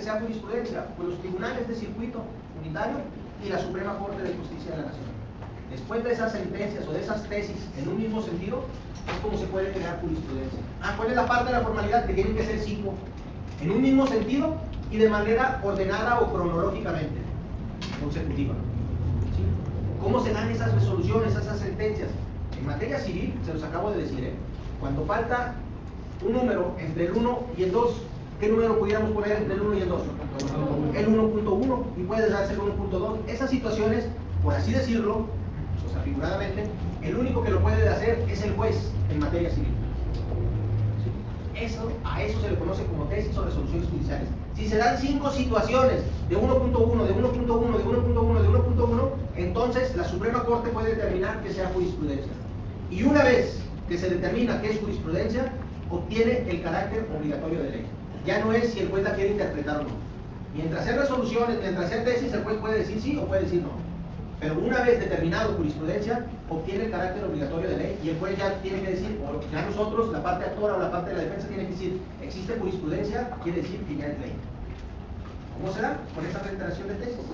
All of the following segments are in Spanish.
sea jurisprudencia? Pues los tribunales de circuito unitario y la Suprema Corte de Justicia de la Nación. Después de esas sentencias o de esas tesis en un mismo sentido, es como se puede crear jurisprudencia. ¿Cuál es la parte de la formalidad? Que tienen que ser 5 en un mismo sentido y de manera ordenada o cronológicamente consecutiva. ¿Sí? ¿Cómo se dan esas resoluciones, esas sentencias? En materia civil, se los acabo de decir, cuando falta un número entre el 1 y el 2, ¿qué número pudiéramos poner entre el 1 y el 2? El 1.1, y puede darse el 1.2. Esas situaciones, por así decirlo, o sea, figuradamente, el único que lo puede hacer es el juez en materia civil. A eso se le conoce como tesis o resoluciones judiciales. Si se dan 5 situaciones de 1.1, de 1.1, de 1.1, de 1.1, entonces la Suprema Corte puede determinar que sea jurisprudencia. Y una vez que se determina que es jurisprudencia, obtiene el carácter obligatorio de ley. Ya no es si el juez la quiere interpretar o no. Mientras sea resoluciones, mientras sea tesis, el juez puede decir sí o puede decir no. Pero una vez determinado jurisprudencia, obtiene el carácter obligatorio de ley y el juez ya tiene que decir, o ya nosotros, la parte actora o la parte de la defensa, tiene que decir, existe jurisprudencia, quiere decir que ya es ley. ¿Cómo se da? Con esa reiteración de tesis.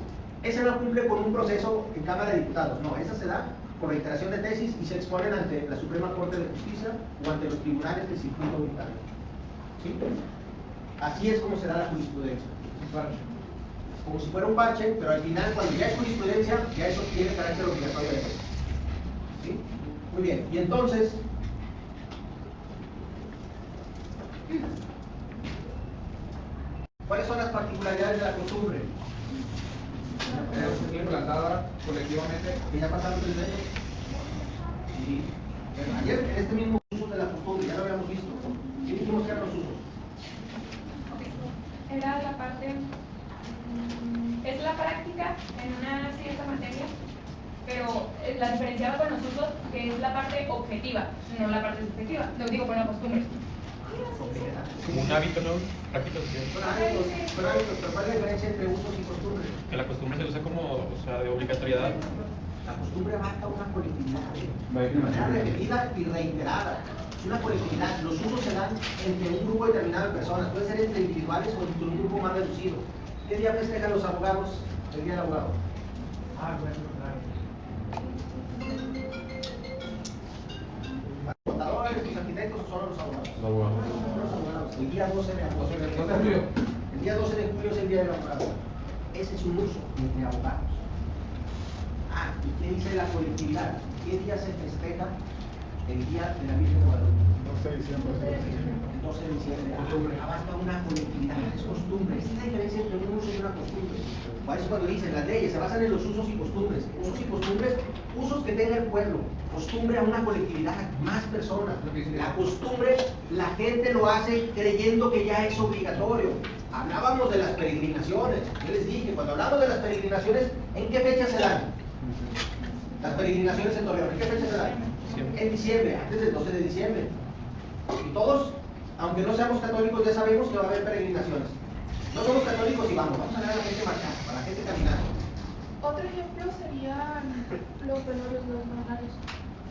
Esa no cumple con un proceso en Cámara de Diputados, no, esa se da por reiteración de tesis y se exponen ante la Suprema Corte de Justicia o ante los tribunales del circuito unitario. ¿Sí? Así es como se da la jurisprudencia. Como si fuera un parche, pero al final, cuando ya es jurisprudencia, ya eso tiene carácter obligatorio de ley. ¿Sí? Muy bien, y entonces, ¿cuáles son las particularidades de la costumbre? Implantada colectivamente. ¿Que ya pasaron 3 veces? Sí. Ayer, en este mismo uso de la costumbre, ya lo habíamos visto. ¿Qué dijimos que eran los usos? Era la parte, es la práctica en una cierta materia, pero la diferenciaba con los usos, que es la parte objetiva, no la parte subjetiva. Lo digo con la costumbre. Como un hábito, ¿no? Práctica social. Son hábitos, pero ¿cuál es la diferencia entre usos y costumbres? Que la costumbre se usa como, o sea, de obligatoriedad. La costumbre abarca una colectividad, de manera repetida y reiterada. Es una colectividad. Los usos se dan entre un grupo determinado de personas. Puede ser entre individuales o entre un grupo más reducido. ¿Qué día festejan los abogados el día del abogado? ¿Los contadores, los arquitectos o solo los abogados? Los abogados. Los abogados. El día 12 de julio. El día 12 de julio es el día del abogado. Ese es un uso entre abogados. ¿Y qué dice la colectividad? ¿Qué día se festeja el día de la Virgen de Guadalupe? 12 de diciembre. El 12 de diciembre. Abarca una colectividad, es costumbre. Esa es la diferencia entre un uso y una costumbre. Por eso cuando dicen las leyes se basan en los usos y costumbres. Usos y costumbres, usos que tenga el pueblo. Costumbre a una colectividad, más personas. La costumbre, la gente lo hace creyendo que ya es obligatorio. Hablábamos de las peregrinaciones. Yo les dije, cuando hablamos de las peregrinaciones, ¿en qué fecha se dan? Las peregrinaciones en Torreón, ¿en qué fecha se dan? En diciembre, antes del 12 de diciembre. Y todos, aunque no seamos católicos, ya sabemos que va a haber peregrinaciones. No somos católicos y vamos a ver a la gente marchar, a la gente caminar. Otro ejemplo serían los velorios de los novenarios.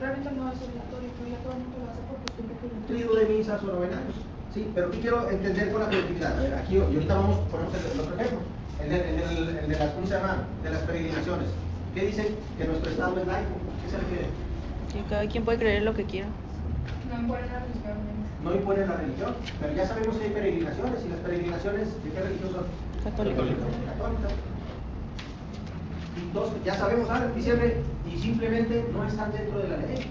Realmente no es obligatorio, pero ya todo el mundo lo hace por costumbre. Trigo de misas o novenarios. Sí, pero ¿qué quiero entender con la colectividad? A ver, aquí, y ahorita ponemos el otro ejemplo. El de las, ¿cómo se llama? De las peregrinaciones. ¿Qué dice? Que nuestro Estado es laico. ¿Qué se refiere? Que cada quien puede creer lo que quiera. No impone la religión. No impone la religión, pero ya sabemos que hay peregrinaciones, y las peregrinaciones, ¿de qué religión son? Católico. Católicas. Entonces, ya sabemos, en diciembre, y simplemente no están dentro de la ley.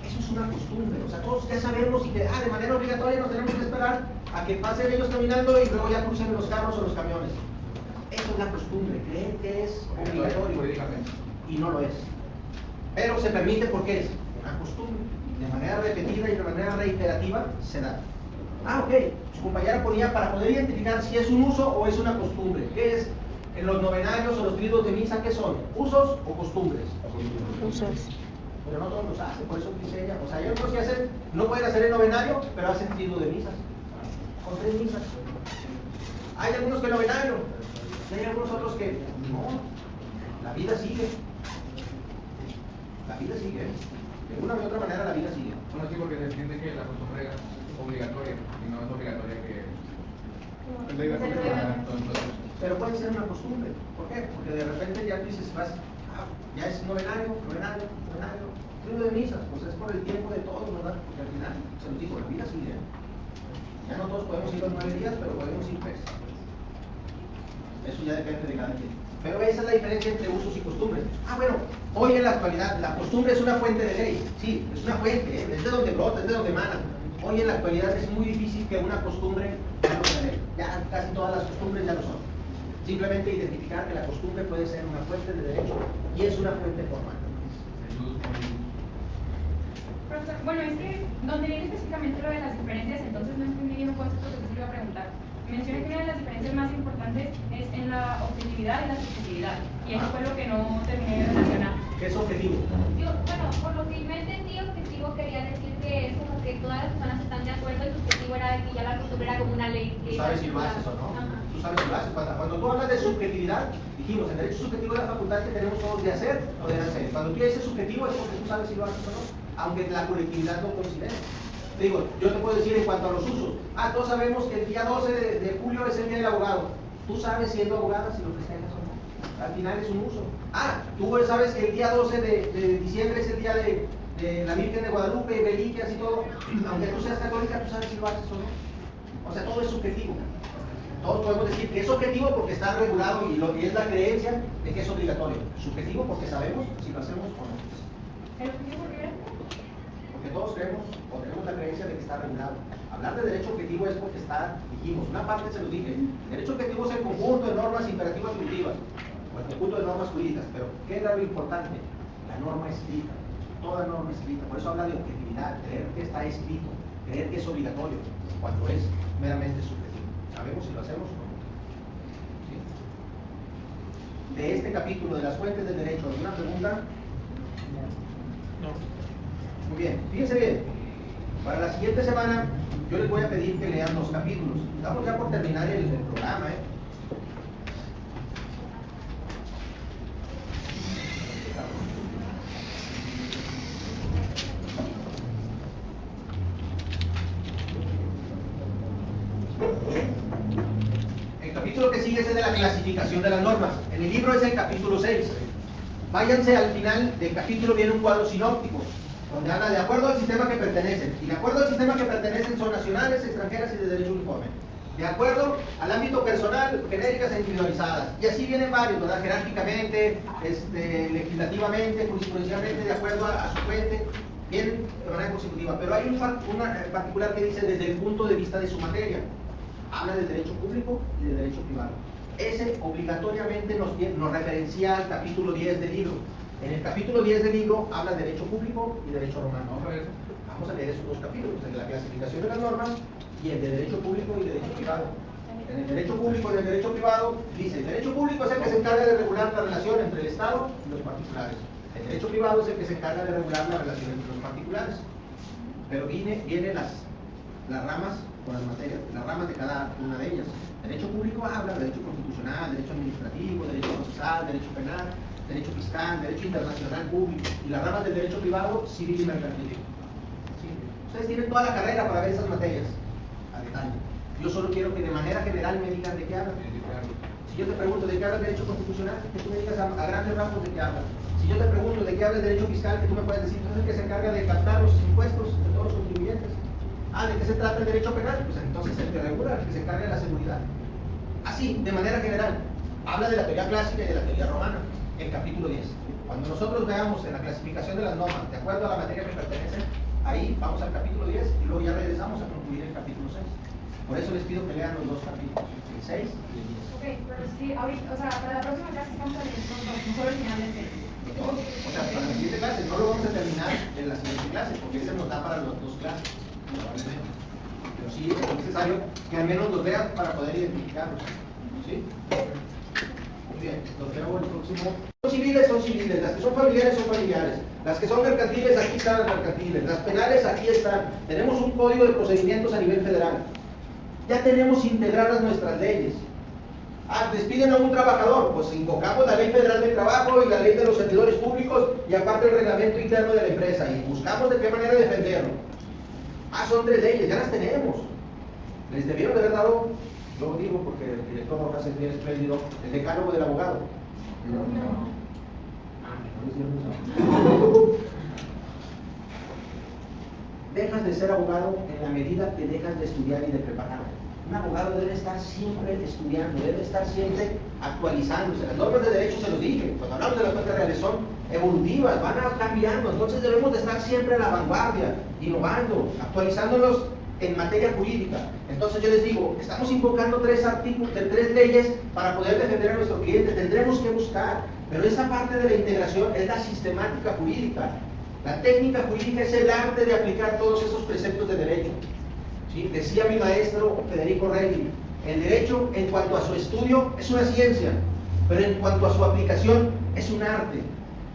Eso es una costumbre, o sea, todos ya sabemos y que de manera obligatoria nos tenemos que esperar a que pasen ellos caminando y luego ya crucen los carros o los camiones. Eso es la costumbre, creer que es obligatorio y no lo es. Pero se permite porque es una costumbre, de manera repetida y de manera reiterativa se da. Ok, su compañera ponía para poder identificar si es un uso o es una costumbre. ¿Qué es? En los novenarios o los triduos de misa, ¿qué son? ¿Usos o costumbres? Usos. Pero no todos los hacen, por eso dice ella. O sea, hay otros que hacen, no pueden hacer el novenario, pero hacen triduo de misas. Con 3 misas. Hay algunos que novenario, y hay algunos otros que no. La vida sigue. La vida sigue. De una u otra manera la vida sigue. Bueno, sí, porque se entiende que la costumbre es obligatoria y no es obligatoria que Es la idea Se de puede todo ver. el proceso. Pero puede ser una costumbre. ¿Por qué? Porque de repente ya dices, ya es novenario, libro de misas, pues es por el tiempo de todos, ¿verdad? Porque al final, se nos dijo, la vida sigue. Ya no todos podemos ir los 9 días, pero podemos ir 3. Eso ya depende de cada quien. Pero esa es la diferencia entre usos y costumbres. Bueno, hoy en la actualidad, la costumbre es una fuente de ley. Sí, es una fuente, es de donde brota, es de donde emana. Hoy en la actualidad es muy difícil que una costumbre ya no sea ley. Ya casi todas las costumbres ya lo son. Simplemente identificar que la costumbre puede ser una fuente de derecho y es una fuente formal. Profesor, bueno, es que donde viene específicamente lo de las diferencias, entonces no entendí bien un concepto que se iba a preguntar. Menciona que una de las diferencias más importantes es en la objetividad y la subjetividad, y eso fue lo que no terminé de relacionar. ¿Qué es objetivo? Bueno, por lo que yo entendí, objetivo quería decir que es como que todas las personas están de acuerdo y subjetivo era de que ya la costumbre era como una ley. Tú sabes si lo haces o no. Ajá. Tú sabes si lo haces. Cuando tú hablas de subjetividad, dijimos, el derecho subjetivo es la facultad que tenemos todos de hacer o de no hacer. Cuando tú dices subjetivo es porque tú sabes si lo haces o no, aunque la colectividad no considere. Te digo, yo te puedo decir en cuanto a los usos. Todos sabemos que el día 12 de julio es el día del abogado. Tú sabes siendo abogada si lo festejas o no. Al final es un uso. Tú sabes que el día 12 de diciembre es el día de la Virgen de Guadalupe, reliquias y todo. Aunque tú seas católica, tú sabes si lo haces o no. O sea, todo es subjetivo. Todos podemos decir que es objetivo porque está regulado y es la creencia de que es obligatorio. Subjetivo porque sabemos si lo hacemos o no. ¿El objetivo por qué era? Porque todos creemos o tenemos la creencia de que está regulado. Hablar de derecho objetivo es porque dijimos, una parte se lo dije. Derecho objetivo es el conjunto de normas imperativas punitivas o el conjunto de normas jurídicas. Pero, ¿qué era lo importante? La norma escrita. Toda norma escrita. Por eso habla de objetividad, creer que está escrito, creer que es obligatorio, cuando es meramente subjetivo. ¿Sabemos si lo hacemos o no? ¿Sí? De este capítulo de las fuentes del derecho, ¿alguna pregunta? No. Muy bien, fíjense bien. Para la siguiente semana yo les voy a pedir que lean los capítulos. Estamos ya por terminar el programa, El capítulo que sigue es el de la clasificación de las normas. En el libro es el capítulo 6. Váyanse al final del capítulo, viene un cuadro sinóptico, donde habla de acuerdo al sistema que pertenecen. Y de acuerdo al sistema que pertenecen son nacionales, extranjeras y de derecho uniforme. De acuerdo al ámbito personal, genéricas e individualizadas. Y así vienen varios, ¿verdad? Jerárquicamente, legislativamente, jurisprudencialmente, de acuerdo a su fuente, vienen de manera consecutiva. Pero hay una particular que dice desde el punto de vista de su materia. Habla del derecho público y del derecho privado. Ese obligatoriamente nos referencia al capítulo 10 del libro. En el capítulo 10 del libro habla de derecho público y derecho romano. Vamos a leer esos dos capítulos, el de la clasificación de las normas y el de derecho público y derecho privado. En el derecho público y el derecho privado dice, el derecho público es el que se encarga de regular la relación entre el Estado y los particulares. El derecho privado es el que se encarga de regular la relación entre los particulares. Pero vienen las ramas con las materias, las ramas de cada una de ellas. Derecho público habla de derecho constitucional, derecho administrativo, derecho procesal, derecho penal, derecho fiscal, derecho internacional público, y las ramas del derecho privado, civil y mercantil. ¿Sí? Ustedes tienen toda la carrera para ver esas materias a detalle. Yo solo quiero que de manera general me digan de qué hablan. Si yo te pregunto de qué habla el derecho constitucional, que tú me digas a grandes rasgos de qué habla. Si yo te pregunto de qué habla el derecho fiscal, que tú me puedes decir, pues es el que se encarga de captar los impuestos de todos los contribuyentes. ¿De qué se trata el derecho penal? Pues entonces el que regula, el que se encarga de la seguridad. Así, de manera general, habla de la teoría clásica y de la teoría romana, el capítulo 10. Cuando nosotros veamos en la clasificación de las normas, de acuerdo a la materia que pertenecen, ahí vamos al capítulo 10 y luego ya regresamos a concluir el capítulo 6. Por eso les pido que lean los dos capítulos, el 6 y el 10. Ok, pero sí, ahorita, o sea, para la próxima clase estamos leyendo solo el final del 6. O sea, para la siguiente clase, no lo vamos a terminar en la siguiente clase, porque ese nos da para las dos clases, probablemente. Pero sí es necesario que al menos los vean para poder identificarlos. ¿Sí? Muy bien, los veo el próximo. Son civiles, las que son familiares son familiares, las que son mercantiles, aquí están las mercantiles, las penales, aquí están. Tenemos un código de procedimientos a nivel federal. Ya tenemos integradas nuestras leyes. Despiden a un trabajador, pues invocamos la Ley Federal del Trabajo y la Ley de los Servidores Públicos y aparte el reglamento interno de la empresa y buscamos de qué manera defenderlo. Son 3 leyes, ya las tenemos. Les debieron de haber dado Yo digo porque el director Rojas es bien espléndido, el decálogo del abogado. Dejas de ser abogado en la medida que dejas de estudiar y de prepararte. Un abogado debe estar siempre estudiando, debe estar siempre actualizándose. Las normas de derecho se los dije, cuando hablamos de las cuentas reales son evolutivas, van cambiando, entonces debemos de estar siempre a la vanguardia, innovando, actualizándonos en materia jurídica. Entonces yo les digo, estamos invocando 3 artículos, 3 leyes para poder defender a nuestro cliente, tendremos que buscar, pero esa parte de la integración es la sistemática jurídica. La técnica jurídica es el arte de aplicar todos esos preceptos de derecho. ¿Sí? Decía mi maestro Federico Regli, el derecho en cuanto a su estudio es una ciencia, pero en cuanto a su aplicación es un arte.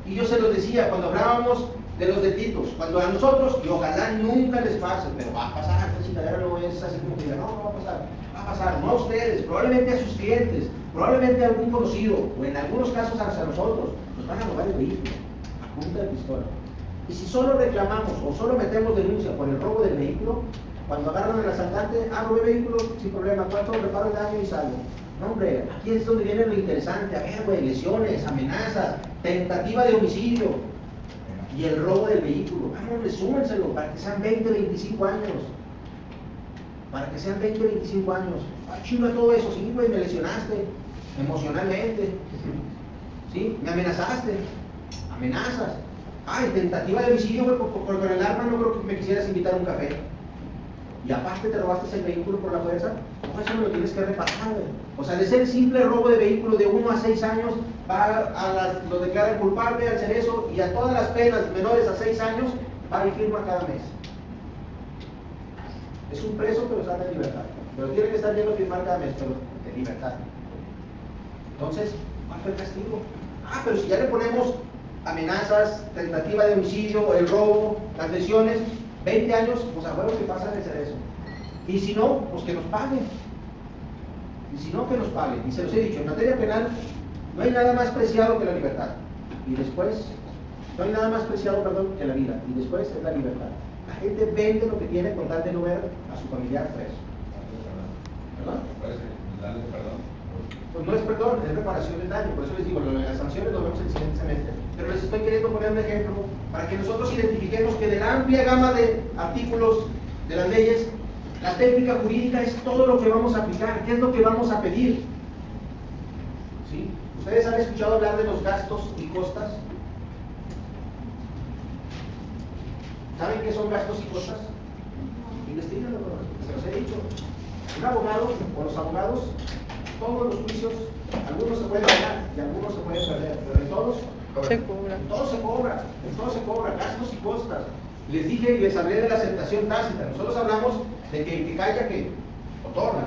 Y yo se los decía cuando hablábamos de los delitos, cuando a nosotros, y ojalá nunca les pase, pero va a pasar, esta chingadera no es así como que diga, no va a pasar, no a ustedes, probablemente a sus clientes, probablemente a algún conocido, o en algunos casos hasta a nosotros, nos van a robar el vehículo a punta de pistola. Y si solo reclamamos o solo metemos denuncia por el robo del vehículo, cuando agarran al asaltante, robé vehículo sin problema, ¿cuánto reparo el daño y salgo? No, hombre, aquí es donde viene lo interesante, a ver, güey, lesiones, amenazas, tentativa de homicidio y el robo del vehículo. Vamos, resúmenselo para que sean 20, 25 años. Para que sean 20, 25 años. Chinga todo eso, sí, güey, me lesionaste emocionalmente, ¿sí? Me amenazaste, amenazas. Tentativa de homicidio, güey, por el arma no creo que me quisieras invitar a un café. Y aparte te robaste el vehículo por la fuerza, no, eso me lo tienes que reparar, güey. O sea, de ser simple robo de vehículo de 1 a 6 años, lo declaran culpable al cerezo y a todas las penas menores a 6 años, va y firma cada mes. Es un preso, pero sale de libertad. Pero tiene que estar yendo a firmar cada mes, pero de libertad. Entonces, ¿cuál fue el castigo? Pero si ya le ponemos amenazas, tentativa de homicidio, el robo, las lesiones, 20 años, pues a huevo que pasan el cerezo. Y si no, pues que nos paguen. Y si no, que nos paguen. Y se los he dicho, en materia penal no hay nada más preciado que la libertad. Y después, no hay nada más preciado, perdón, que la vida. Y después es la libertad. La gente vende lo que tiene con tal de no ver a su familiar preso. ¿Perdón? Pues no es perdón, es reparación del daño. Por eso les digo, lo de las sanciones lo vemos el siguiente semestre. Pero les estoy queriendo poner un ejemplo para que nosotros identifiquemos que de la amplia gama de artículos de las leyes, la técnica jurídica es todo lo que vamos a aplicar, qué es lo que vamos a pedir. ¿Sí? ¿Ustedes han escuchado hablar de los gastos y costas? ¿Saben qué son gastos y costas? Investíguenlo, se los he dicho. Un abogado o los abogados, todos los juicios, algunos se pueden ganar y algunos se pueden perder, pero en todos se cobra. En todo se cobra, gastos y costas. Les dije y les hablé de la aceptación tácita. Nosotros hablamos de que el que calla que otorga.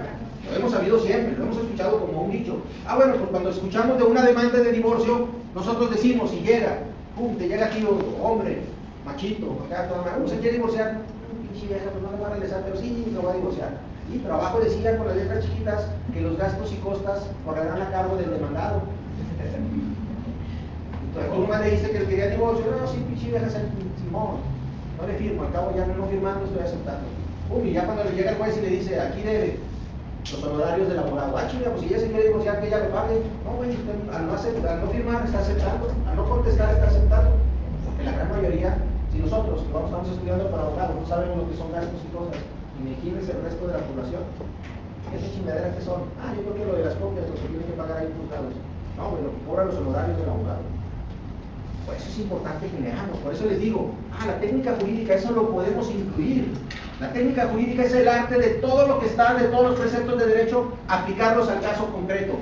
Lo hemos sabido siempre, lo hemos escuchado como un dicho. Bueno, pues cuando escuchamos de una demanda de divorcio, nosotros decimos, si llega, te llega aquí, hombre, machito, acá, se quiere divorciar, pinche vieja, pues no le va a regresar, pero sí, lo va a divorciar. Y pero abajo decían con las letras chiquitas que los gastos y costas correrán a cargo del demandado. Entonces tú nomás le dice que él quería divorcio, no, sí, pinche vieja, Simón, no le firmo, al cabo ya no firmando, estoy aceptando. Y ya cuando le llega el juez y le dice, aquí debe los honorarios del abogado, chinga, pues si ella se quiere divorciar, que ella lo pague. No, güey, al no firmar está aceptando, al no contestar está aceptando. Porque la gran mayoría, si nosotros que estamos estudiando para abogados no sabemos lo que son gastos y cosas, imagínense el resto de la población, ¿esa chingadera que son? Yo creo que lo de las copias, los que tienen que pagar ahí juzgados. No, güey, lo que cobran los honorarios del abogado. Por eso es importante que leamos, por eso les digo, la técnica jurídica, eso lo podemos incluir. La técnica jurídica es el arte de todo lo que está, de todos los preceptos de derecho, aplicarlos al caso concreto.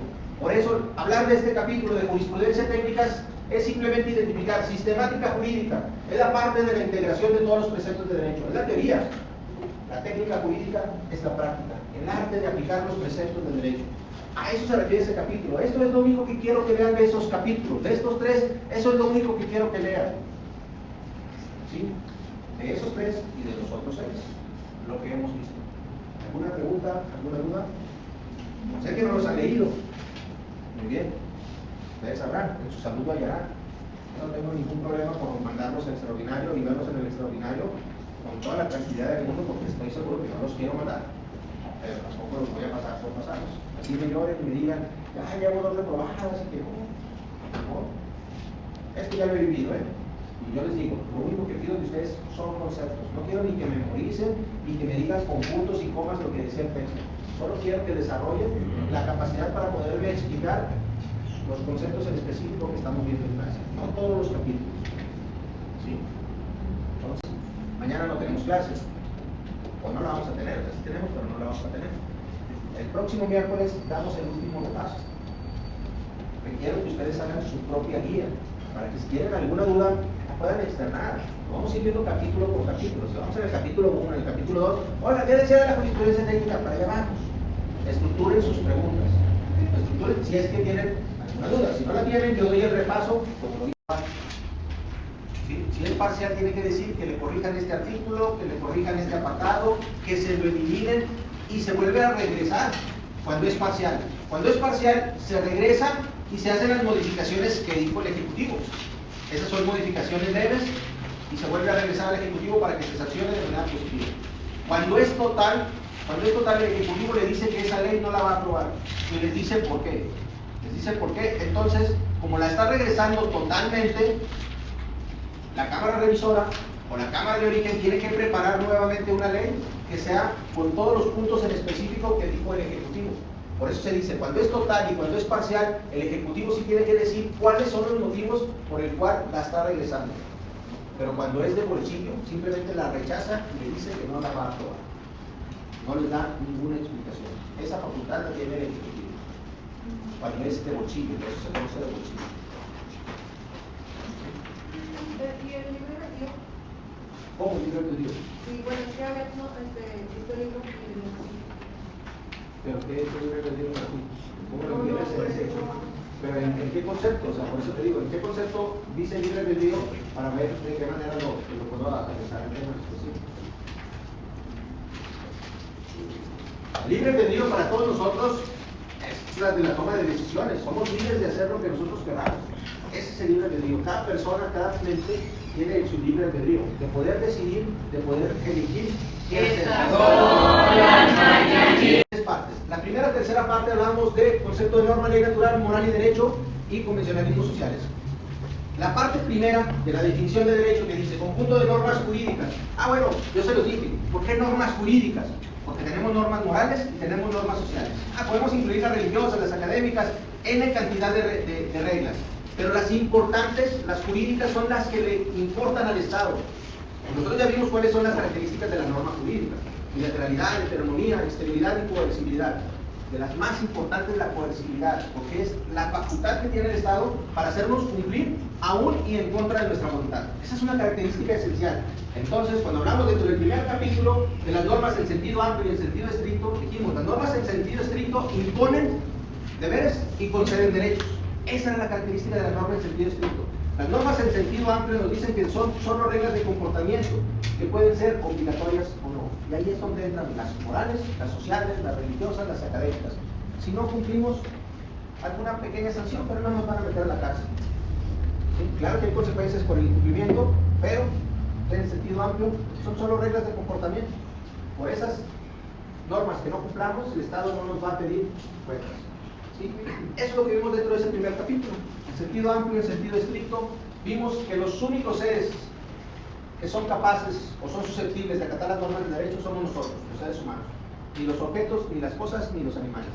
Por eso, hablar de este capítulo de jurisprudencia técnicas es simplemente identificar sistemática jurídica, es la parte de la integración de todos los preceptos de derecho, es la teoría. La técnica jurídica es la práctica, el arte de aplicar los preceptos de derecho. A eso se refiere ese capítulo. Esto es lo único que quiero que lean de esos capítulos. De estos 3, eso es lo único que quiero que lean. ¿Sí? De esos 3 y de los otros 6. Lo que hemos visto. ¿Alguna pregunta? ¿Alguna duda? Sé que no los han leído. Muy bien. Ustedes sabrán, en su salud hallarán. No tengo ningún problema con mandarlos al extraordinario y verlos en el extraordinario con toda la tranquilidad del mundo, porque estoy seguro que no los quiero mandar. pero tampoco los voy a pasar por pasados. Así me lloren y me digan, ya llevo 2 reprobadas, así que no. Esto ya lo he vivido, Y yo les digo, lo único que pido de ustedes son conceptos. No quiero ni que memoricen, ni que me digan con puntos y comas lo que decía el texto. Solo quiero que desarrollen la capacidad para poderme explicar los conceptos en específico que estamos viendo en clase. No todos los capítulos. ¿Sí? Entonces, mañana no tenemos clases. O no la vamos a tener, o sea, sí tenemos, pero no la vamos a tener. El próximo miércoles damos el último repaso. Requiero que ustedes hagan su propia guía, para que si tienen alguna duda, la puedan externar. Vamos a ir viendo capítulo por capítulo. Si vamos en el capítulo 1, en el capítulo 2, oiga, ¿qué decía de la jurisprudencia técnica? Para allá vamos. Estructuren sus preguntas. Estructuren si es que tienen alguna duda. Si no la tienen, yo doy el repaso, como lo digo antes. ¿Sí? Si es parcial, tiene que decir que le corrijan este artículo, que le corrijan este apartado, que se lo eliminen y se vuelve a regresar cuando es parcial. Cuando es parcial, se regresa y se hacen las modificaciones que dijo el Ejecutivo. Esas son modificaciones leves y se vuelve a regresar al Ejecutivo para que se sancione de manera positiva. Cuando es total, el Ejecutivo le dice que esa ley no la va a aprobar y les dice por qué. Les dice por qué. Entonces, como la está regresando totalmente, la Cámara Revisora o la Cámara de Origen tiene que preparar nuevamente una ley que sea con todos los puntos en específico que dijo el Ejecutivo. Por eso se dice, cuando es total y cuando es parcial, el Ejecutivo sí tiene que decir cuáles son los motivos por el cual la está regresando. Pero cuando es de bolsillo, simplemente la rechaza y le dice que no la va a aprobar. No les da ninguna explicación. Esa facultad la tiene el Ejecutivo. Cuando es de bolsillo, eso se conoce de bolsillo. ¿Y el libro de Dios? ¿Cómo el libro de Dios? Sí, bueno, es que a ver, no, este libro que ¿Pero qué es el libro de Dios para ti? ¿Cómo lo entiendes? ¿Pero en qué concepto? O sea, por eso te digo, ¿en qué concepto dice el libre albedrío para ver de qué manera lo puedo aterrizar en temas específicos? El libre albedrío para todos nosotros es la de la toma de decisiones. Somos libres de hacer lo que nosotros queramos. Ese es el libre albedrío. Cada persona, cada mente tiene su libre albedrío, de poder decidir, de poder elegir qué hacer. Tres partes. La primera y tercera parte hablamos de concepto de norma, ley natural, moral y derecho y convencionalismos sociales. La parte primera de la definición de derecho que dice conjunto de normas jurídicas. Bueno, yo se los dije. ¿Por qué normas jurídicas? Porque tenemos normas morales y tenemos normas sociales. Podemos incluir las religiosas, las académicas, N cantidad de reglas. Pero las importantes, las jurídicas, son las que le importan al Estado. Nosotros ya vimos cuáles son las características de la norma jurídica: bilateralidad, heteronomía, exterioridad y coercibilidad. De las más importantes, la coercibilidad, porque es la facultad que tiene el Estado para hacernos cumplir aún y en contra de nuestra voluntad. Esa es una característica esencial. Entonces, cuando hablamos dentro del primer capítulo de las normas en sentido amplio y en sentido estricto, dijimos, las normas en sentido estricto imponen deberes y conceden derechos. Esa es la característica de la norma en sentido estricto. Las normas en sentido amplio nos dicen que son solo reglas de comportamiento, que pueden ser obligatorias o no. Y ahí es donde entran las morales, las sociales, las religiosas, las académicas. Si no cumplimos, alguna pequeña sanción, pero no nos van a meter a la cárcel. ¿Sí? Claro que hay consecuencias por el incumplimiento, pero en sentido amplio son solo reglas de comportamiento. Por esas normas que no cumplamos, el Estado no nos va a pedir cuentas. ¿Sí? Eso es lo que vimos dentro de ese primer capítulo. En sentido amplio, en sentido estricto, vimos que los únicos seres que son capaces o son susceptibles de acatar las normas del derecho somos nosotros, los seres humanos. Ni los objetos, ni las cosas, ni los animales.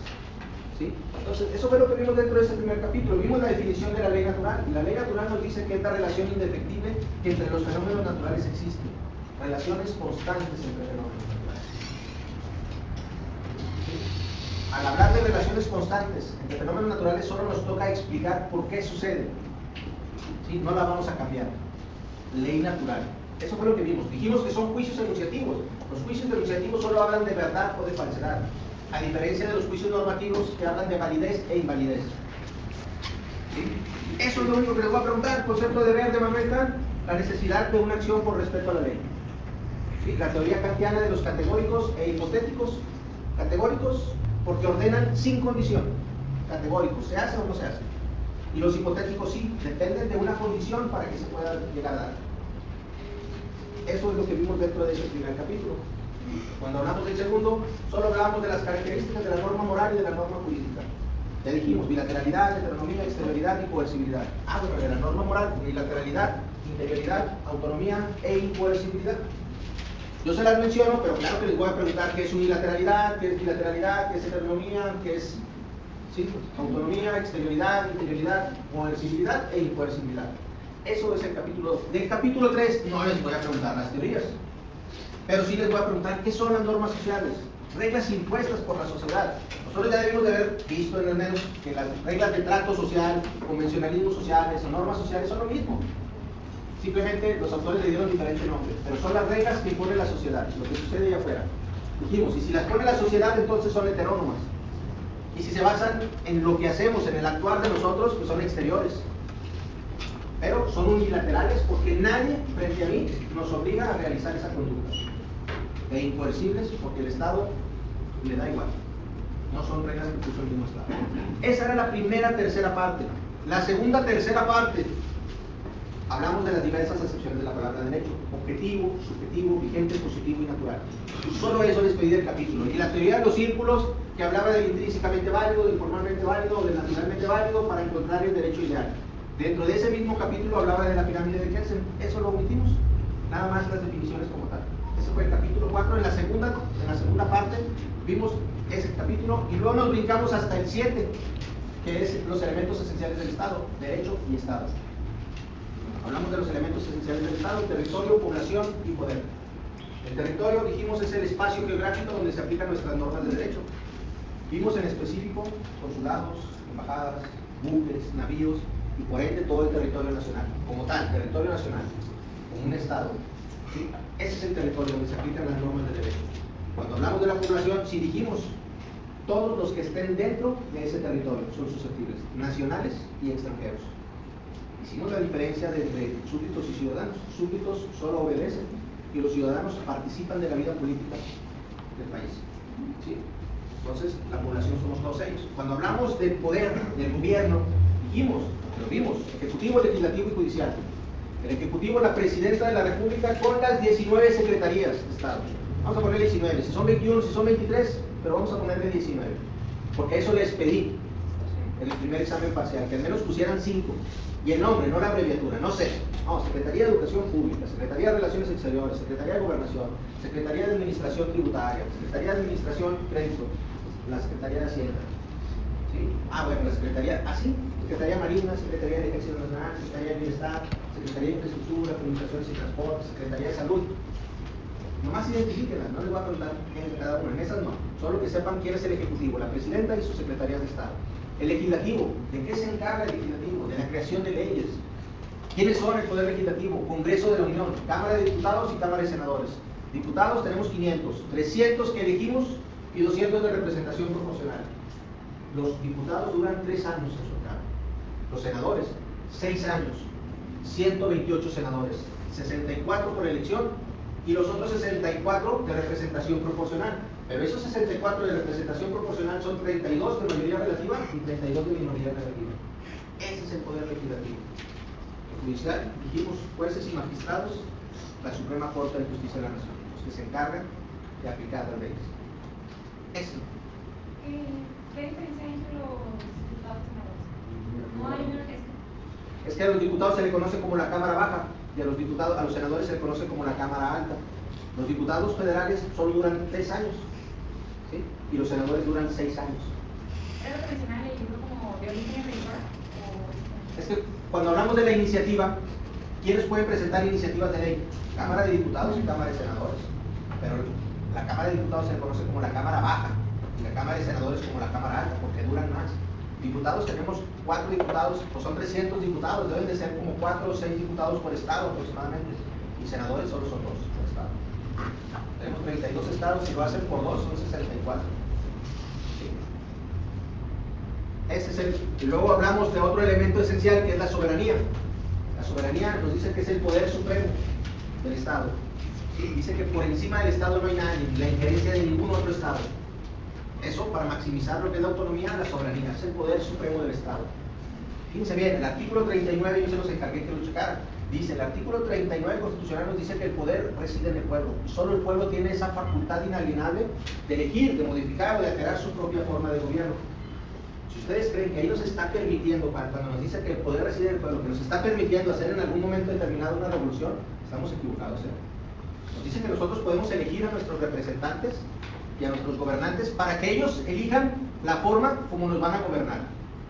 ¿Sí? Entonces, eso fue lo que vimos dentro de ese primer capítulo. Vimos la definición de la ley natural. Y la ley natural nos dice que es la relación indefectible que entre los fenómenos naturales existe. Relaciones constantes entre fenómenos naturales. Al hablar de relaciones constantes entre fenómenos naturales, solo nos toca explicar por qué sucede. ¿Sí? No la vamos a cambiar. Ley natural. Eso fue lo que vimos. Dijimos que son juicios enunciativos. Los juicios enunciativos solo hablan de verdad o de falsedad, a diferencia de los juicios normativos que hablan de validez e invalidez. ¿Sí? Eso es lo único que les voy a preguntar. El concepto de deber de Manuel Kant, la necesidad de una acción por respeto a la ley. ¿Sí? La teoría kantiana de los categóricos e hipotéticos. Categóricos porque ordenan sin condición. Categóricos, ¿se hace o no se hace? Y los hipotéticos sí, dependen de una condición para que se pueda llegar a dar. Eso es lo que vimos dentro de ese primer capítulo. Cuando hablamos del segundo, solo hablamos de las características de la norma moral y de la norma jurídica. Ya dijimos, bilateralidad, heteronomía, exterioridad y coercibilidad. Bueno, de la norma moral, bilateralidad, interioridad, autonomía e incoercibilidad. Yo se las menciono, pero claro que les voy a preguntar qué es unilateralidad, qué es bilateralidad, qué es heteronomía, qué es autonomía, exterioridad, interioridad, coercibilidad e incoercibilidad. Eso es el capítulo 2. Del capítulo 3 no les voy a preguntar las teorías, pero sí les voy a preguntar qué son las normas sociales, reglas impuestas por la sociedad. Nosotros ya debemos de haber visto en el menos que las reglas de trato social, convencionalismos sociales o normas sociales son lo mismo. Simplemente los autores le dieron diferente nombre, pero son las reglas que impone la sociedad, lo que sucede allá afuera. Dijimos, y si las pone la sociedad, entonces son heterónomas. Y si se basan en lo que hacemos, en el actuar de nosotros, pues son exteriores. Pero son unilaterales porque nadie frente a mí nos obliga a realizar esa conducta. E incoercibles porque el Estado le da igual. No son reglas que puso el mismo Estado. Esa era la primera tercera parte. La segunda tercera parte, hablamos de las diversas acepciones de la palabra derecho: objetivo, subjetivo, vigente, positivo y natural. Solo eso les pedí del capítulo. Y la teoría de los círculos, que hablaba del intrínsecamente válido, del formalmente válido o del naturalmente válido para encontrar el derecho ideal. Dentro de ese mismo capítulo hablaba de la pirámide de Kelsen. Eso lo omitimos. Nada más las definiciones como tal. Ese fue el capítulo 4. En la segunda parte vimos ese capítulo y luego nos brincamos hasta el 7, que es los elementos esenciales del Estado: derecho y Estado. Hablamos de los elementos esenciales del Estado: territorio, población y poder. El territorio, dijimos, es el espacio geográfico donde se aplican nuestras normas de derecho. Vimos en específico consulados, embajadas, buques, navíos y por ende todo el territorio nacional. Como tal, territorio nacional, como un Estado. ¿Sí? Ese es el territorio donde se aplican las normas de derecho. Cuando hablamos de la población, sí dijimos, todos los que estén dentro de ese territorio son susceptibles, nacionales y extranjeros. Hicimos la diferencia entre súbditos y ciudadanos. Súbditos solo obedecen y los ciudadanos participan de la vida política del país. ¿Sí? Entonces, la población somos todos ellos. Cuando hablamos del poder, del gobierno, dijimos, lo vimos: ejecutivo, legislativo y judicial. El ejecutivo, la presidenta de la República con las 19 secretarías de Estado. Vamos a ponerle 19, si son 21, si son 23, pero vamos a ponerle 19. Porque eso les pedí en el primer examen parcial, que al menos pusieran 5. Y el nombre, no la abreviatura, no sé. No, Secretaría de Educación Pública, Secretaría de Relaciones Exteriores, Secretaría de Gobernación, Secretaría de Administración Tributaria, Secretaría de Administración Crédito, la Secretaría de Hacienda. ¿Sí? Bueno, la Secretaría, así, Secretaría Marina, Secretaría de Ejército Nacional, Secretaría de Bienestar, Secretaría de Infraestructura, Comunicaciones y Transportes, Secretaría de Salud. Nomás identifíquenlas, no les voy a contar quién es cada una, en esas no. Solo que sepan quién es el Ejecutivo, la Presidenta y sus Secretarías de Estado. El Legislativo, ¿de qué se encarga el Legislativo? De la creación de leyes. ¿Quiénes son el Poder Legislativo? Congreso de la Unión, Cámara de Diputados y Cámara de Senadores. Diputados tenemos 500, 300 que elegimos y 200 de representación proporcional. Los diputados duran 3 años en su cargo. Los senadores, 6 años. 128 senadores, 64 por elección y los otros 64 de representación proporcional. Pero esos 64 de representación proporcional son 32 de mayoría relativa y 32 de minoría relativa. Ese es el Poder Legislativo. El judicial, dijimos, jueces y magistrados, la Suprema Corte de Justicia de la Nación, los que se encargan de aplicar las leyes. Eso. ¿Qué diferencia hay entre los diputados y senadores? No hay una que Es que a los diputados se le conoce como la Cámara Baja y a los senadores se le conoce como la Cámara Alta. Los diputados federales solo duran 3 años, ¿sí? Y los senadores duran 6 años. ¿Es lo que mencionaba en el libro como de origen revisora? Es que cuando hablamos de la iniciativa, ¿quiénes pueden presentar iniciativas de ley? Cámara de Diputados y Cámara de Senadores. Pero la Cámara de Diputados se le conoce como la Cámara Baja y la Cámara de Senadores como la Cámara Alta, porque duran más. Diputados tenemos 4 diputados, pues son 300 diputados, deben de ser como 4 o 6 diputados por estado aproximadamente, y senadores solo son 2 por estado. Tenemos 32 estados, si lo hacen por 2 son 64. ¿Sí? Ese es el. Y luego hablamos de otro elemento esencial que es la soberanía. La soberanía nos dice que es el poder supremo del Estado. ¿Sí? Dice que por encima del Estado no hay nadie, la injerencia de ningún otro Estado. Eso para maximizar lo que es la autonomía, la soberanía, es el poder supremo del Estado. Fíjense bien, el artículo 39 yo se los encargué que lo checaran. Dice, el artículo 39 constitucional nos dice que el poder reside en el pueblo. Solo el pueblo tiene esa facultad inalienable de elegir, de modificar o de alterar su propia forma de gobierno. Si ustedes creen que ahí nos está permitiendo, cuando nos dice que el poder reside en el pueblo, que nos está permitiendo hacer en algún momento determinado una revolución, estamos equivocados. Nos dice que nosotros podemos elegir a nuestros representantes y a nuestros gobernantes para que ellos elijan la forma como nos van a gobernar.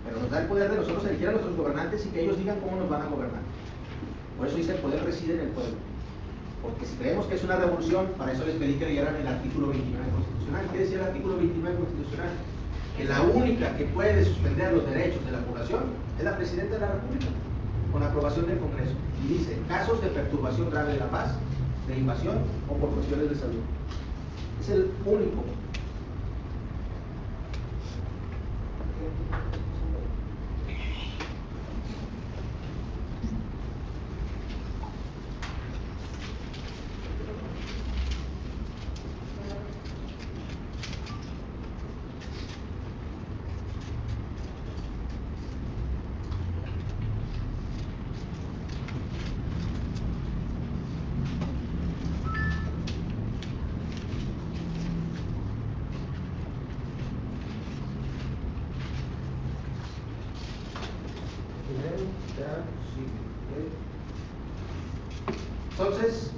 Pero nos da el poder de nosotros elegir a nuestros gobernantes y que ellos digan cómo nos van a gobernar. Por eso dice el poder reside en el pueblo. Porque si creemos que es una revolución, para eso les pedí que leyeran el artículo 29 constitucional. ¿Qué decía el artículo 29 constitucional? Que la única que puede suspender los derechos de la población es la Presidenta de la República, con aprobación del Congreso. Y dice, casos de perturbación grave de la paz, de invasión o por cuestiones de salud. Es el único. Entonces,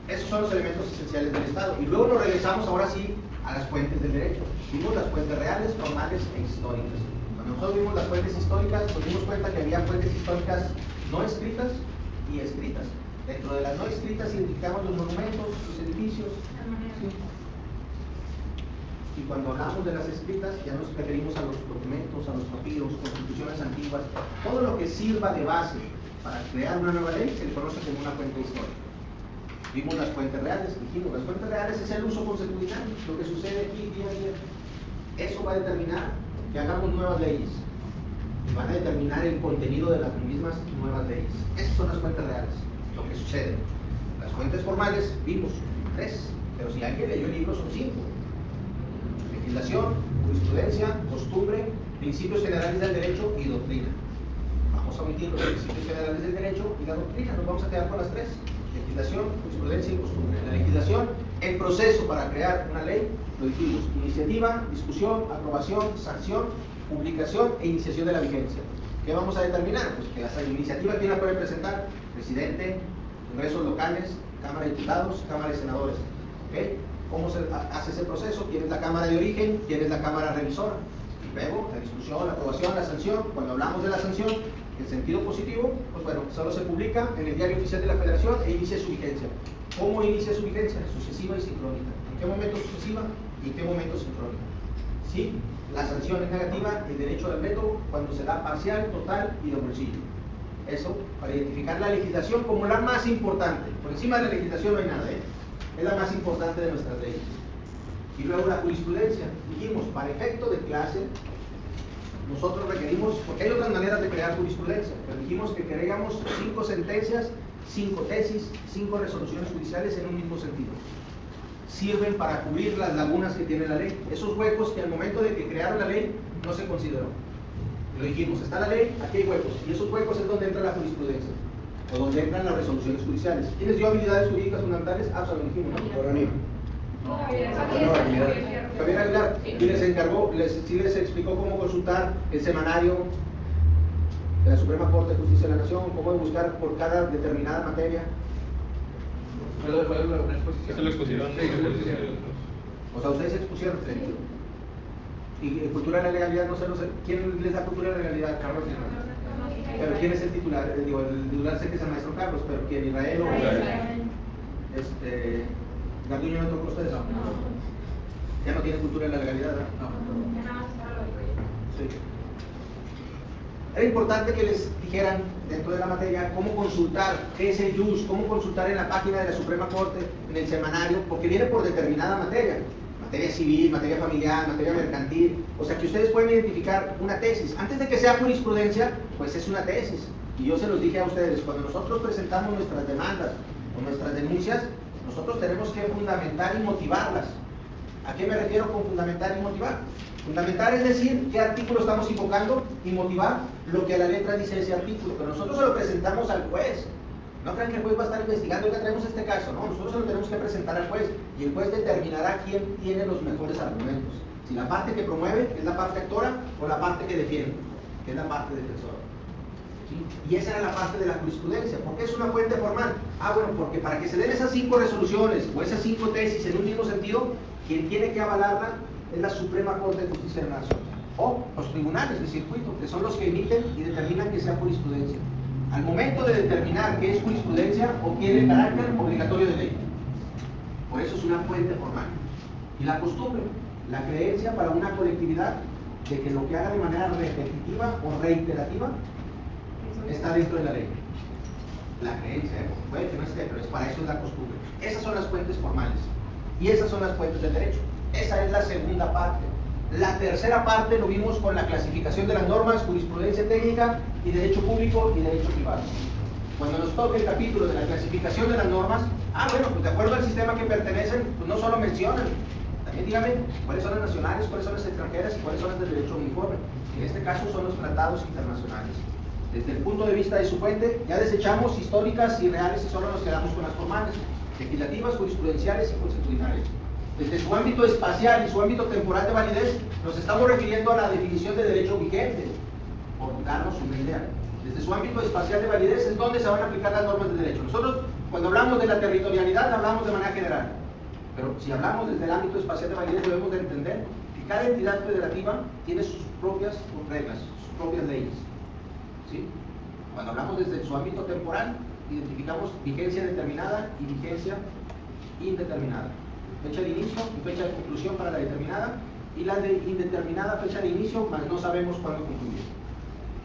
esos son los elementos esenciales del Estado. Y luego nos regresamos ahora sí a las fuentes del derecho. Vimos las fuentes reales, formales e históricas. Cuando nosotros vimos las fuentes históricas, nos dimos cuenta que había fuentes históricas no escritas y escritas. Dentro de las no escritas identificamos los monumentos, los edificios. ¿Sí? Y cuando hablamos de las escritas, ya nos referimos a los documentos, a los papiros, constituciones antiguas, todo lo que sirva de base para crear una nueva ley se le conoce como una fuente histórica. Vimos las fuentes reales, dijimos, las fuentes reales es el uso consuetudinario, lo que sucede aquí día a día. Eso va a determinar que hagamos nuevas leyes, y van a determinar el contenido de las mismas nuevas leyes. Esas son las fuentes reales, lo que sucede. Las fuentes formales, vimos, 3, pero si alguien leyó el libro son 5. Legislación, jurisprudencia, costumbre, principios generales del derecho y doctrina. Vamos a omitir los principios generales del derecho y la doctrina, nos vamos a quedar con las 3. Legislación, jurisprudencia y costumbre. La legislación, el proceso para crear una ley, lo dijimos, iniciativa, discusión, aprobación, sanción, publicación e iniciación de la vigencia. ¿Qué vamos a determinar? Pues que esa iniciativa, ¿quién la puede presentar? Presidente, congresos locales, Cámara de Diputados, Cámara de Senadores. ¿Okay? ¿Cómo se hace ese proceso? ¿Quién es la Cámara de origen? ¿Quién es la Cámara revisora? Y luego, la discusión, la aprobación, la sanción. Cuando hablamos de la sanción, en sentido positivo, pues bueno, solo se publica en el Diario Oficial de la Federación e inicia su vigencia. ¿Cómo inicia su vigencia? Sucesiva y sincrónica. ¿En qué momento sucesiva y en qué momento sincrónica? ¿Sí? La sanción es negativa, el derecho al veto cuando se da parcial, total y de bolsillo. Eso para identificar la legislación como la más importante. Por encima de la legislación no hay nada, es la más importante de nuestras leyes. Y luego la jurisprudencia. Dijimos, para efecto de clase, nosotros requerimos, porque hay otras maneras de crear jurisprudencia, pero dijimos que queríamos 5 sentencias, 5 tesis, 5 resoluciones judiciales en un mismo sentido. Sirven para cubrir las lagunas que tiene la ley, esos huecos que al momento de que crearon la ley no se consideró. Lo dijimos, está la ley, aquí hay huecos, y esos huecos es donde entra la jurisprudencia, o donde entran las resoluciones judiciales. ¿Quién les dio habilidades jurídicas fundamentales? Ah, pues lo dijimos, ¿no? Javier Aguilar, y les encargó, sí les explicó cómo consultar el semanario de la Suprema Corte de Justicia de la Nación, cómo buscar por cada determinada materia. Eso lo expusieron. O sea, ustedes se expusieron. Y cultura de la legalidad, no sé, ¿quién les da cultura de la legalidad? Carlos. Pero ¿quién es el titular? Digo, el titular sé que es el maestro Carlos, pero ¿quién? ¿Israel o Garduño no tocó ustedes? No. Ya no tiene cultura de la legalidad, ¿verdad? No. Sí. Era importante que les dijeran dentro de la materia cómo consultar, qué es el JUS, cómo consultar en la página de la Suprema Corte, en el semanario, porque viene por determinada materia. Materia civil, materia familiar, materia mercantil. O sea que ustedes pueden identificar una tesis. Antes de que sea jurisprudencia, pues es una tesis. Y yo se los dije a ustedes, cuando nosotros presentamos nuestras demandas o nuestras denuncias, nosotros tenemos que fundamentar y motivarlas. ¿A qué me refiero con fundamentar y motivar? Fundamentar es decir qué artículo estamos invocando y motivar lo que a la letra dice ese artículo. Pero nosotros se lo presentamos al juez No crean que el juez va a estar investigando, ya traemos este caso, ¿no? Nosotros se lo tenemos que presentar al juez y el juez determinará quién tiene los mejores argumentos. Si la parte que promueve es la parte actora o la parte que defiende, que es la parte defensora. ¿Sí? Y esa era la parte de la jurisprudencia. ¿Por qué es una fuente formal? Bueno, porque para que se den esas 5 resoluciones o esas 5 tesis en un mismo sentido, quien tiene que avalarla es la Suprema Corte de Justicia de la Nación o los tribunales de circuito, que son los que emiten y determinan que sea jurisprudencia. Al momento de determinar qué es jurisprudencia, obtiene carácter obligatorio de ley. Por eso es una fuente formal. Y la costumbre, la creencia para una colectividad de que lo que haga de manera repetitiva o reiterativa está dentro de la ley. La creencia, puede que no esté, pero para eso es la costumbre. Esas son las fuentes formales y esas son las fuentes del derecho. Esa es la segunda parte. La tercera parte lo vimos con la clasificación de las normas, jurisprudencia técnica y derecho público y derecho privado. Cuando nos toque el capítulo de la clasificación de las normas, bueno, pues de acuerdo al sistema que pertenecen, pues no solo mencionan, también díganme cuáles son las nacionales, cuáles son las extranjeras y cuáles son las del derecho uniforme. En este caso son los tratados internacionales. Desde el punto de vista de su fuente, ya desechamos históricas y reales y solo nos quedamos con las formales, legislativas, jurisprudenciales y constitucionales. Desde su ámbito espacial y su ámbito temporal de validez, nos estamos refiriendo a la definición de derecho vigente, por darnos una idea. Desde su ámbito espacial de validez es donde se van a aplicar las normas de derecho. Nosotros, cuando hablamos de la territorialidad, hablamos de manera general. Pero si hablamos desde el ámbito espacial de validez, debemos de entender que cada entidad federativa tiene sus propias reglas, sus propias leyes. ¿Sí? Cuando hablamos desde su ámbito temporal, identificamos vigencia determinada y vigencia indeterminada. Fecha de inicio y fecha de conclusión para la determinada, y la de indeterminada fecha de inicio, mas no sabemos cuándo concluir.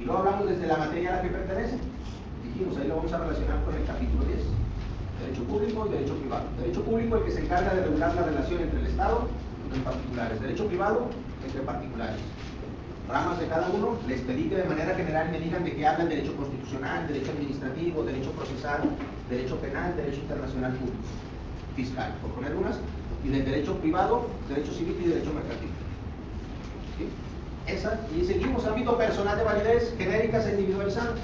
Y luego hablamos desde la materia a la que pertenece. Dijimos, ahí lo vamos a relacionar con el capítulo 10. Derecho público y derecho privado. Derecho público, el que se encarga de regular la relación entre el Estado y los particulares. Derecho privado, entre particulares. Ramas de cada uno, les pedí que de manera general me digan de qué hablan: derecho constitucional, derecho administrativo, derecho procesal, derecho penal, derecho internacional público, fiscal, por poner unas, y del derecho privado, derecho civil y derecho mercantil. ¿Sí? Y seguimos ámbito personal de validez, genéricas e individualizadas.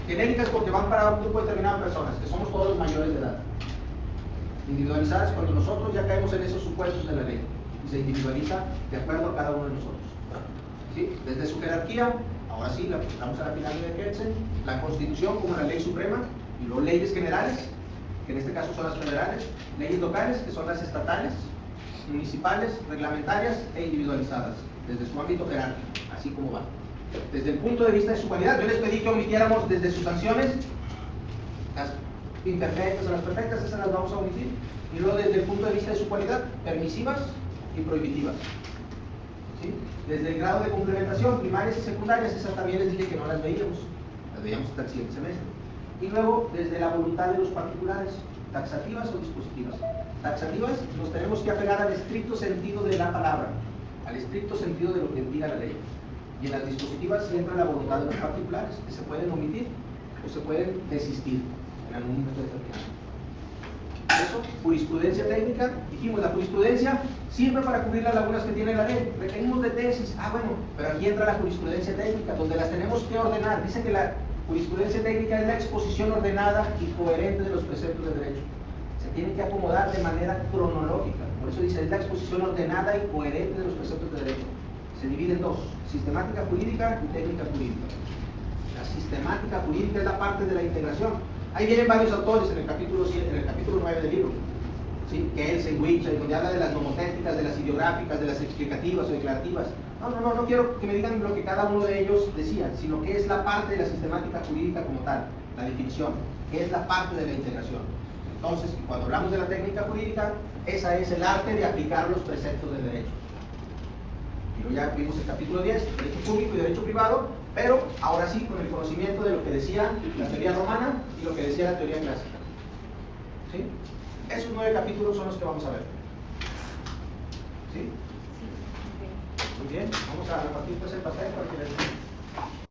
Genéricas porque van para un grupo determinado de personas, que somos todos los mayores de edad. Individualizadas cuando nosotros ya caemos en esos supuestos de la ley y se individualiza de acuerdo a cada uno de nosotros. ¿Sí? Desde su jerarquía, ahora sí, la aplicamos a la pirámide de Kelsen, la Constitución como la ley suprema, y luego leyes generales, que en este caso son las federales, leyes locales, que son las estatales, municipales, reglamentarias e individualizadas, desde su ámbito jerárquico, así como va. Desde el punto de vista de su cualidad, yo les pedí que omitiéramos desde sus sanciones, las imperfectas o las perfectas, esas las vamos a omitir, y luego desde el punto de vista de su cualidad, permisivas y prohibitivas. ¿Sí? Desde el grado de complementación, primarias y secundarias, esas también les dije que no las veíamos hasta el siguiente semestre. Y luego, desde la voluntad de los particulares, taxativas o dispositivas. Taxativas, nos tenemos que apegar al estricto sentido de la palabra, al estricto sentido de lo que diga la ley. Y en las dispositivas entra la voluntad de los particulares, que se pueden omitir o se pueden desistir en algún momento determinado. Eso, jurisprudencia técnica, dijimos, la jurisprudencia sirve para cubrir las lagunas que tiene la ley. Requerimos de tesis, bueno, pero aquí entra la jurisprudencia técnica, donde las tenemos que ordenar. Dice que la jurisprudencia técnica es la exposición ordenada y coherente de los preceptos de derecho. Se tiene que acomodar de manera cronológica, por eso dice, es la exposición ordenada y coherente de los preceptos de derecho. Se divide en dos: sistemática jurídica y técnica jurídica. La sistemática jurídica es la parte de la integración. Ahí vienen varios autores en el capítulo 9 del libro, ¿sí? Kelsen, Wichert, donde habla de las nomotécnicas, de las ideográficas, de las explicativas o declarativas. No quiero que me digan lo que cada uno de ellos decía, sino que es la parte de la sistemática jurídica como tal, la definición, que es la parte de la integración. Entonces, cuando hablamos de la técnica jurídica, esa es el arte de aplicar los preceptos del derecho. Y luego ya vimos el capítulo 10, derecho público y derecho privado, pero ahora sí con el conocimiento de lo que decía la teoría romana y lo que decía la teoría clásica. ¿Sí? Esos 9 capítulos son los que vamos a ver. ¿Sí? Muy bien, vamos a repartir pues el pastel para que vean.